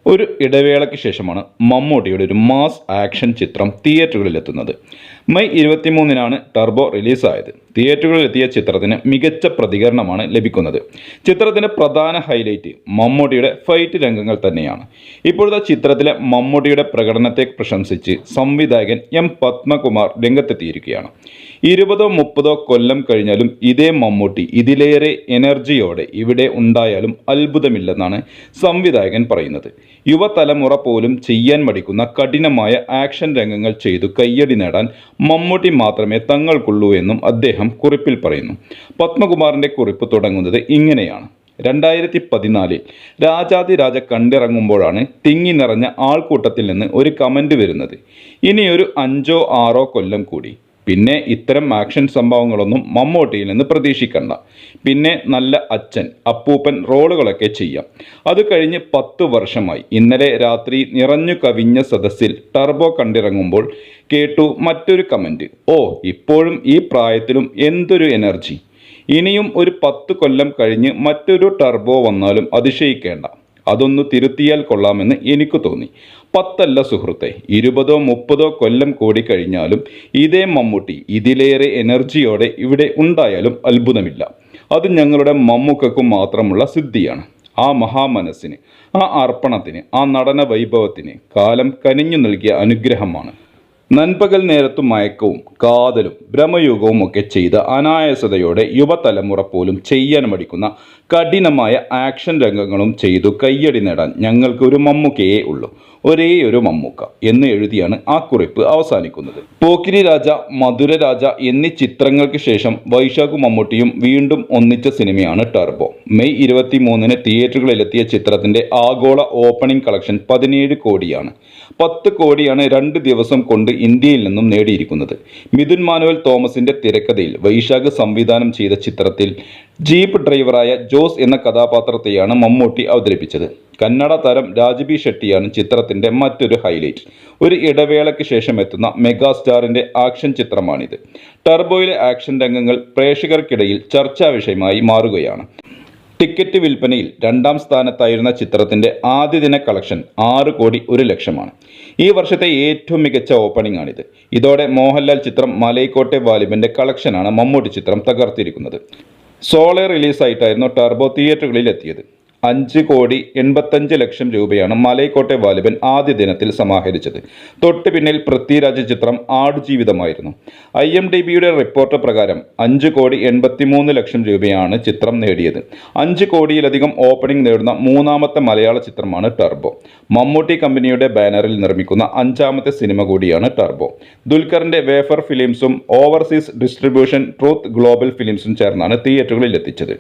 ഒരു ഇടവേളയ്ക്ക് ശേഷമാണ് മമ്മൂട്ടിയുടെ ഒരു മാസ് ആക്ഷൻ ചിത്രം തിയേറ്ററുകളിലെത്തുന്നത്. May 23-നാണ് turbo റിലീസായത്. തിയേറ്ററുകളിലെത്തിയ ചിത്രത്തിന് മികച്ച പ്രതികരണമാണ് ലഭിക്കുന്നത്. ചിത്രത്തിൻ്റെ പ്രധാന ഹൈലൈറ്റ് മമ്മൂട്ടിയുടെ ഫൈറ്റ് രംഗങ്ങൾ തന്നെയാണ്. ഇപ്പോഴത്തെ ചിത്രത്തിലെ മമ്മൂട്ടിയുടെ പ്രകടനത്തെ പ്രശംസിച്ച് സംവിധായകൻ എം പത്മകുമാർ രംഗത്തെത്തിയിരിക്കുകയാണ്. 20-30 കൊല്ലം കഴിഞ്ഞാലും ഇതേ മമ്മൂട്ടി ഇതിലേറെ എനർജിയോടെ ഇവിടെ ഉണ്ടായാലും അത്ഭുതമില്ലെന്നാണ് സംവിധായകൻ പറയുന്നത്. യുവതലമുറ പോലും ചെയ്യാൻ മടിക്കുന്ന കഠിനമായ ആക്ഷൻ രംഗങ്ങൾ ചെയ്തു കയ്യടി നേടാൻ മമ്മൂട്ടി മാത്രമേ തങ്ങൾക്കുള്ളൂ എന്നും അദ്ദേഹം കുറിപ്പിൽ പറയുന്നു. പത്മകുമാറിൻ്റെ കുറിപ്പ് തുടങ്ങുന്നത് ഇങ്ങനെയാണ്: 2014 രാജാതിരാജ കണ്ടിറങ്ങുമ്പോഴാണ് തിങ്ങി നിറഞ്ഞ ആൾക്കൂട്ടത്തിൽ നിന്ന് ഒരു കമൻറ്റ് വരുന്നത്. ഇനിയൊരു 5-6 കൊല്ലം കൂടി, പിന്നെ ഇത്തരം ആക്ഷൻ സംഭവങ്ങളൊന്നും മമ്മൂട്ടിയിൽ നിന്ന് പ്രതീക്ഷിക്കണ്ട. പിന്നെ നല്ല അച്ഛൻ, അപ്പൂപ്പൻ റോളുകളൊക്കെ ചെയ്യാം. അത് കഴിഞ്ഞ് 10 വർഷമായി. ഇന്നലെ രാത്രി നിറഞ്ഞു കവിഞ്ഞ സദസ്സിൽ ടർബോ കണ്ടിറങ്ങുമ്പോൾ കേട്ടു മറ്റൊരു കമൻറ്റ്: ഓ, ഇപ്പോഴും ഈ പ്രായത്തിലും എന്തൊരു എനർജി. ഇനിയും ഒരു 10 കൊല്ലം കഴിഞ്ഞ് മറ്റൊരു ടർബോ വന്നാലും അതിശയിക്കേണ്ട. അതൊന്ന് തിരുത്തിയാൽ കൊള്ളാമെന്ന് എനിക്ക് തോന്നി. 10 അല്ല സുഹൃത്തെ, 20-30 കൊല്ലം കൂടി കഴിഞ്ഞാലും ഇതേ മമ്മൂട്ടി ഇതിലേറെ എനർജിയോടെ ഇവിടെ ഉണ്ടായാലും അത്ഭുതമില്ല. അത് ഞങ്ങളുടെ മമ്മൂക്കക്കും മാത്രമുള്ള സിദ്ധിയാണ്. ആ മഹാമനസ്സിന്, ആ അർപ്പണത്തിന്, ആ നടന വൈഭവത്തിന് കാലം കനിഞ്ഞു നൽകിയ അനുഗ്രഹമാണ്. നൻപകൽ നേരത്തു മയക്കവും കാതലും ഭ്രമയുഗവും ഒക്കെ ചെയ്ത അനായാസതയോടെ യുവതലമുറ പോലും ചെയ്യാൻ മടിക്കുന്ന കഠിനമായ ആക്ഷൻ രംഗങ്ങളും ചെയ്തു കയ്യടി നേടാൻ ഞങ്ങൾക്ക് ഒരു മമ്മൂക്കയേ ഉള്ളൂ, ഒരേ ഒരു മമ്മൂക്ക എന്ന് എഴുതിയാണ് ആ കുറിപ്പ് അവസാനിക്കുന്നത്. പോക്കിരി രാജ, മധുരരാജ എന്നീ ചിത്രങ്ങൾക്ക് ശേഷം വൈശാഖ് മമ്മൂട്ടിയും വീണ്ടും ഒന്നിച്ച സിനിമയാണ് ടർബോ. മെയ് 23-ന് തിയേറ്ററുകളിലെത്തിയ ചിത്രത്തിൻ്റെ ആഗോള ഓപ്പണിംഗ് കളക്ഷൻ 17 കോടിയാണ്. 10 കോടിയാണ് 2 ദിവസം കൊണ്ട് ഇന്ത്യയിൽ നിന്നും നേടിയിരിക്കുന്നത്. മിഥുൻ മാനുവൽ തോമസിന്റെ തിരക്കഥയിൽ വൈശാഖ് സംവിധാനം ചെയ്ത ചിത്രത്തിൽ ജീപ്പ് ഡ്രൈവറായ ജോസ് എന്ന കഥാപാത്രത്തെയാണ് മമ്മൂട്ടി അവതരിപ്പിച്ചത്. കന്നഡ താരം രാജ്ബി ഷെട്ടിയാണ് ചിത്രത്തിന്റെ മറ്റൊരു ഹൈലൈറ്റ്. ഒരു ഇടവേളയ്ക്ക് ശേഷം എത്തുന്ന മെഗാസ്റ്റാറിന്റെ ആക്ഷൻ ചിത്രമാണിത്. ടർബോയിലെ ആക്ഷൻ രംഗങ്ങൾ പ്രേക്ഷകർക്കിടയിൽ ചർച്ചാ വിഷയമായി മാറുകയാണ്. ടിക്കറ്റ് വിൽപ്പനയിൽ 2ാം സ്ഥാനത്തായിരുന്ന ചിത്രത്തിൻ്റെ ആദ്യ ദിന കളക്ഷൻ 6 കോടി 1 ലക്ഷമാണ്. ഈ വർഷത്തെ ഏറ്റവും മികച്ച ഓപ്പണിംഗ് ആണിത്. ഇതോടെ മോഹൻലാൽ ചിത്രം മലൈക്കോട്ടെ വാലിബൻ്റെ കളക്ഷനാണ് മമ്മൂട്ടി ചിത്രം തകർത്തിരിക്കുന്നത്. സോളോ റിലീസായിട്ടായിരുന്നു ടർബോ തിയേറ്ററുകളിൽ എത്തിയത്. 5 കോടി 85 ലക്ഷം രൂപയാണ് മലൈക്കോട്ടെ വാലിബൻ ആദ്യ ദിനത്തിൽ സമാഹരിച്ചത്. തൊട്ട് പിന്നിൽ പൃഥ്വിരാജ് ചിത്രം ആടുജീവിതമായിരുന്നു. IMDbയുടെ റിപ്പോർട്ട് പ്രകാരം 5 കോടി 83 ലക്ഷം രൂപയാണ് ചിത്രം നേടിയത്. 5 കോടിയിലധികം ഓപ്പണിംഗ് നേടുന്ന 3ാമത്തെ മലയാള ചിത്രമാണ് ടർബോ. മമ്മൂട്ടി കമ്പനിയുടെ ബാനറിൽ നിർമ്മിക്കുന്ന 5ാമത്തെ സിനിമ കൂടിയാണ് ടർബോ. ദുൽഖറിന്റെ വേഫർ ഫിലിംസും ഓവർസീസ് ഡിസ്ട്രിബ്യൂഷൻ ട്രൂത്ത് ഗ്ലോബൽ ഫിലിംസും ചേർന്നാണ് തിയേറ്ററുകളിൽ എത്തിച്ചത്.